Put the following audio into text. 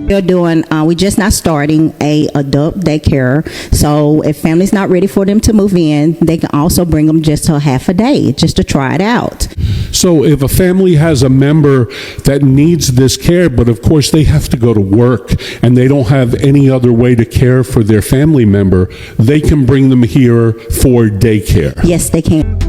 We're just not starting a adult daycare. So if family's not ready for them to move in, they can also bring them just to half a day, just to try it out. So if a family has a member that needs this care, but of course they have to go to work and they don't have any other way to care for their family member, they can bring them here for daycare. Yes, they can.